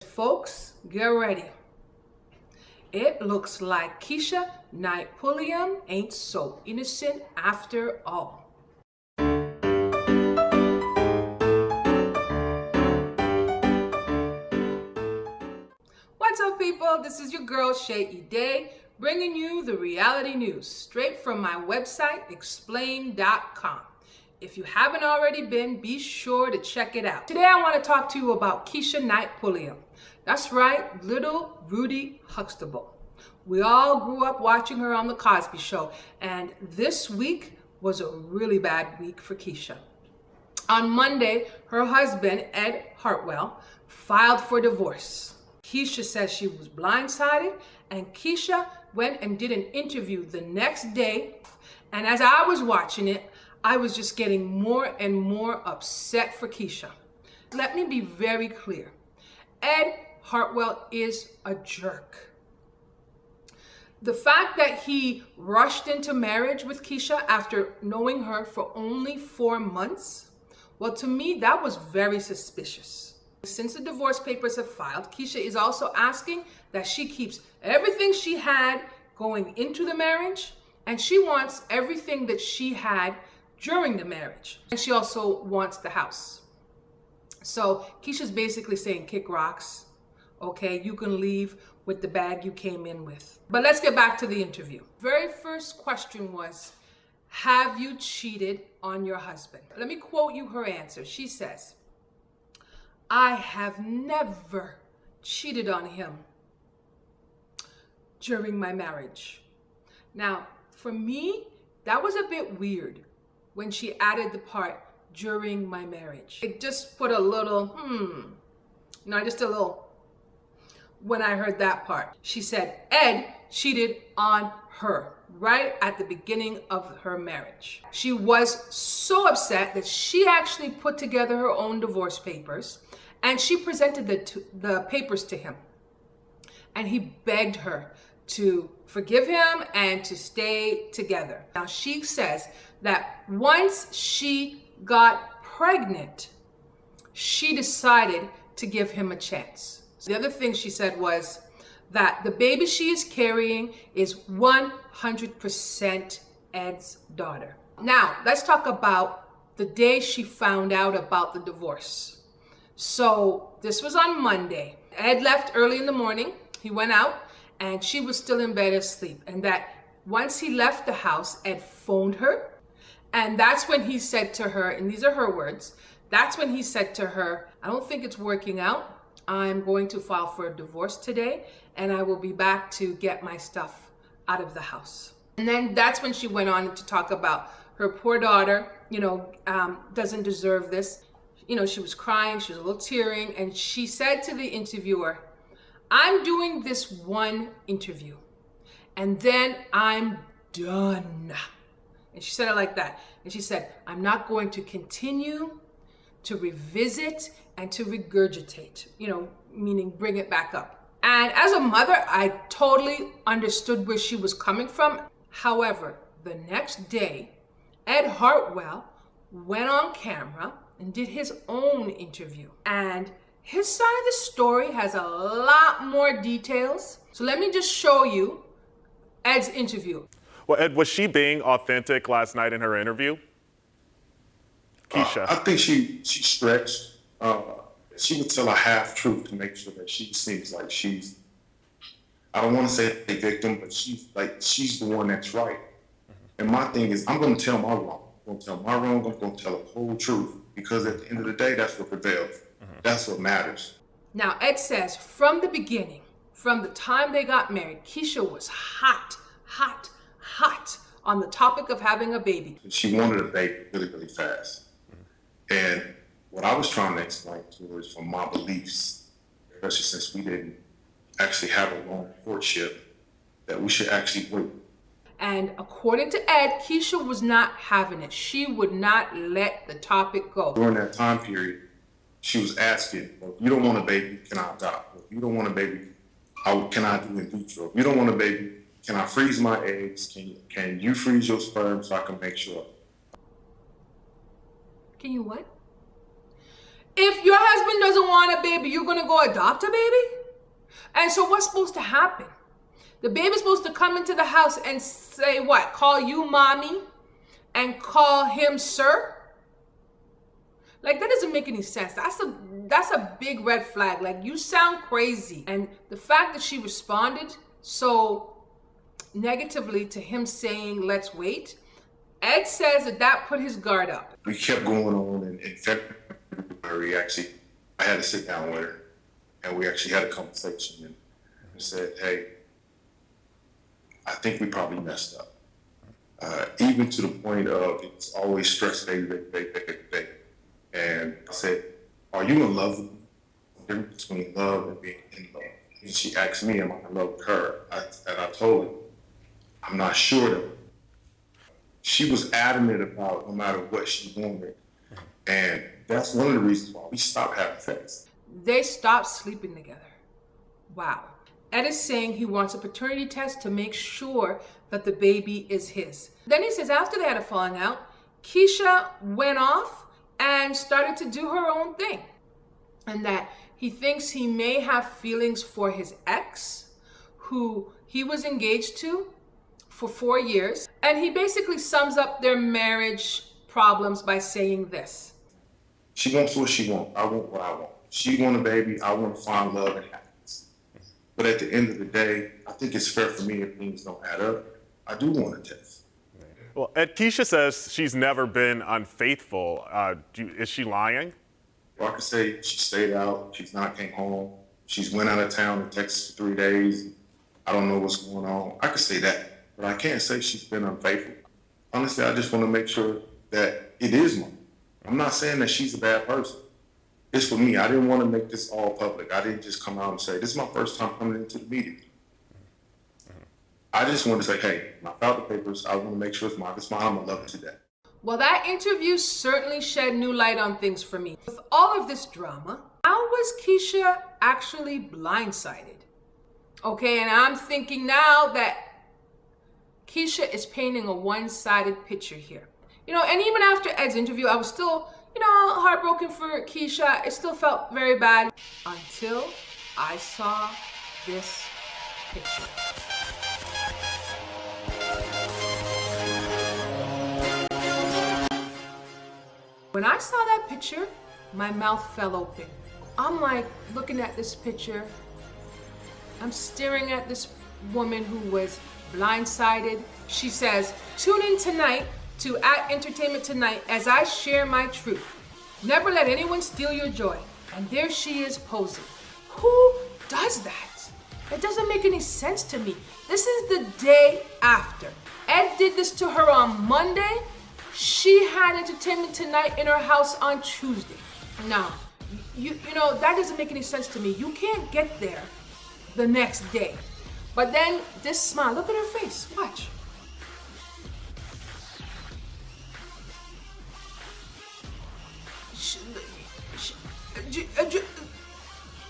Folks, get ready. It looks like Keshia Knight-Pulliam ain't so innocent after all. What's up, people? This is your girl, Shay Day, bringing you the reality news straight from my website, explain.com. If you haven't already been, be sure to check it out. Today, I want to talk to you about Keshia Knight-Pulliam. That's right, little Rudy Huxtable. We all grew up watching her on The Cosby Show, and this week was a really bad week for Keshia. On Monday, her husband, Ed Hartwell, filed for divorce. Keshia says she was blindsided, and Keshia went and did an interview the next day, and as I was watching it, I was just getting more and more upset for Keshia. Let me be very clear. Ed Hartwell is a jerk. The fact that he rushed into marriage with Keshia after knowing her for only 4 months, well, to me, that was very suspicious. Since the divorce papers have filed, Keshia is also asking that she keeps everything she had going into the marriage, and she wants everything that she had during the marriage. And she also wants the house. So Keshia's basically saying, kick rocks. Okay, you can leave with the bag you came in with. But let's get back to the interview. Very first question was, have you cheated on your husband? Let me quote you her answer. She says, I have never cheated on him during my marriage. Now, for me, that was a bit weird when she added the part during my marriage. It just put a little, just a little, when I heard that part. She said Ed cheated on her right at the beginning of her marriage. She was so upset that she actually put together her own divorce papers, and she presented the papers to him. And he begged her to forgive him and to stay together. Now, she says that once she got pregnant, she decided to give him a chance. So the other thing she said was that the baby she is carrying is 100% Ed's daughter. Now, let's talk about the day she found out about the divorce. So this was on Monday. Ed left early in the morning. He went out and she was still in bed asleep. And that once he left the house, Ed phoned her. And that's when he said to her, and these are her words, that's when he said to her, I don't think it's working out. I'm going to file for a divorce today, and I will be back to get my stuff out of the house. And then that's when she went on to talk about her poor daughter, doesn't deserve this. She was crying, she was a little tearing, and she said to the interviewer, I'm doing this one interview, and then I'm done. And she said it like that. And she said, I'm not going to continue to revisit and to regurgitate, meaning bring it back up. And as a mother, I totally understood where she was coming from. However, the next day, Ed Hartwell went on camera and did his own interview. And his side of the story has a lot more details. So let me just show you Ed's interview. Well, Ed, was she being authentic last night in her interview? Keshia. I think she stretched. She would tell a half truth to make sure that she seems like she's, I don't want to say a victim, but she's the one that's right. Mm-hmm. And my thing is, I'm going to tell my wrong. I'm going to tell my wrong. I'm going to tell the whole truth, because at the end of the day, that's what prevails. Mm-hmm. That's what matters. Now, Ed says from the beginning, from the time they got married, Keshia was hot on the topic of having a baby. She wanted a baby really, really fast. And what I was trying to explain to her is from my beliefs, especially since we didn't actually have a long courtship, that we should actually wait. And according to Ed, Keshia was not having it. She would not let the topic go. During that time period, she was asking, well, if you don't want a baby, can I adopt? If you don't want a baby, can I do in vitro? If you don't want a baby, can I freeze my eggs? Can you freeze your sperm so I can make sure? Can you what? If your husband doesn't want a baby, you're gonna go adopt a baby? And so what's supposed to happen? The baby's supposed to come into the house and say what? Call you mommy and call him sir? Like, that doesn't make any sense. That's a big red flag. Like, you sound crazy. And the fact that she responded so negatively to him saying, let's wait, Ed says that put his guard up. We kept going on, and in February, actually, I had to sit down with her, and we actually had a conversation, and said, hey, I think we probably messed up. Even to the point of it's always stress, baby. And I said, are you in love with me? The difference between love and being in love. And she asked me, am I in love with her? And I told her, I'm not sure that. She was adamant about no matter what she wanted. And that's one of the reasons why we stopped having sex. They stopped sleeping together. Wow. Ed is saying he wants a paternity test to make sure that the baby is his. Then he says after they had a falling out, Keshia went off and started to do her own thing. And that he thinks he may have feelings for his ex, who he was engaged to for 4 years. And he basically sums up their marriage problems by saying this. She wants what she wants. I want what I want. She want a baby. I want to find love and happiness. But at the end of the day, I think it's fair for me if things don't add up. I do want a test. Well, Keshia says she's never been unfaithful. Is she lying? Well, I could say she stayed out. She's not came home. She's went out of town in Texas for 3 days. I don't know what's going on. I could say that, but I can't say she's been unfaithful. Honestly, I just want to make sure that it is mine. I'm not saying that she's a bad person. It's for me. I didn't want to make this all public. I didn't just come out and say, this is my first time coming into the media. I just wanted to say, hey, when I filed the papers, I want to make sure it's mine. It's mine. I'm going to love it to death. Well, that interview certainly shed new light on things for me. With all of this drama, how was Keshia actually blindsided? Okay, and I'm thinking now that Keshia is painting a one-sided picture here. You know, and even after Ed's interview, I was still, heartbroken for Keshia. It still felt very bad until I saw this picture. When I saw that picture, my mouth fell open. I'm like looking at this picture. I'm staring at this woman who was blindsided. She says, tune in tonight to @Entertainment Tonight as I share my truth. Never let anyone steal your joy. And there she is posing. Who does that? It doesn't make any sense to me. This is the day after. Ed did this to her on Monday. She had Entertainment Tonight in her house on Tuesday. Now, that doesn't make any sense to me. You can't get there the next day. But then this smile, look at her face, watch.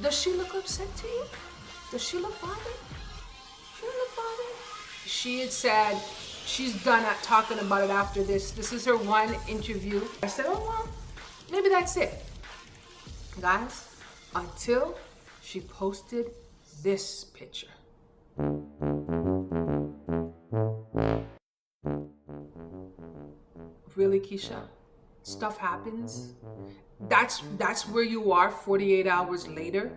Does she look upset to you? Does she look bothered? She doesn't look bothered. She had said she's done at talking about it after this. This is her one interview. I said, oh, well, maybe that's it. Guys, until she posted this picture. Really, Keshia? Stuff happens? That's where you are 48 hours later?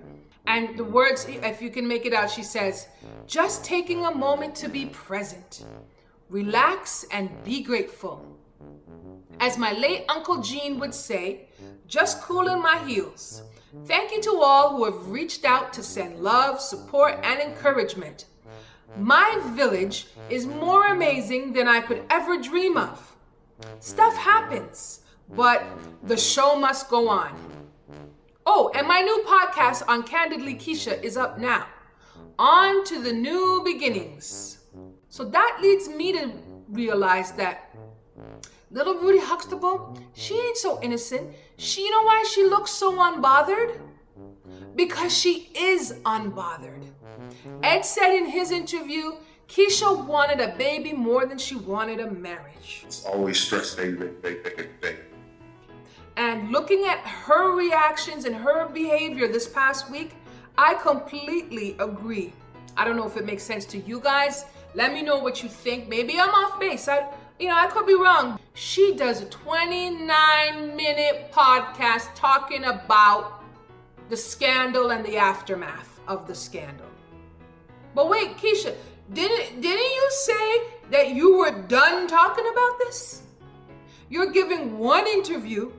And the words, if you can make it out, she says, just taking a moment to be present. Relax and be grateful. As my late Uncle Gene would say, just cooling my heels. Thank you to all who have reached out to send love, support, and encouragement. My village is more amazing than I could ever dream of. Stuff happens, but the show must go on. Oh, and my new podcast on Candidly Keshia is up now. On to the new beginnings. So that leads me to realize that little Rudy Huxtable, she ain't so innocent. You know why she looks so unbothered? Because she is unbothered. Ed said in his interview, Keshia wanted a baby more than she wanted a marriage. It's always stress, baby. And looking at her reactions and her behavior this past week, I completely agree. I don't know if it makes sense to you guys. Let me know what you think. Maybe I'm off base. I could be wrong. She does a 29-minute podcast talking about the scandal and the aftermath of the scandal. But wait, Keshia, didn't you say that you were done talking about this? You're giving one interview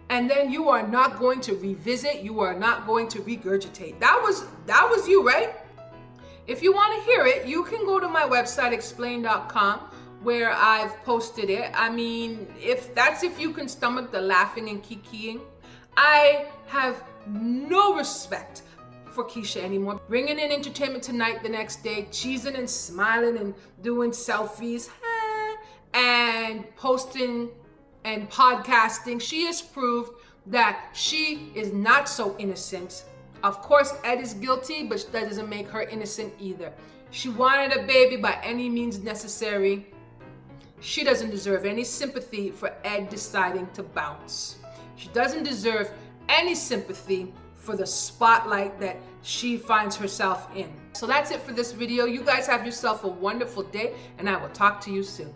and then you are not going to revisit, you are not going to regurgitate. That was you, right? If you want to hear it, you can go to my website, explain.com, where I've posted it. I mean, if you can stomach the laughing and kikiing. I have no respect for Keshia anymore. Bringing in Entertainment Tonight the next day, cheesing and smiling and doing selfies, and posting and podcasting. She has proved that she is not so innocent. Of course, Ed is guilty, but that doesn't make her innocent either. She wanted a baby by any means necessary. She doesn't deserve any sympathy for Ed deciding to bounce. She doesn't deserve any sympathy for the spotlight that she finds herself in. So that's it for this video. You guys have yourself a wonderful day, and I will talk to you soon.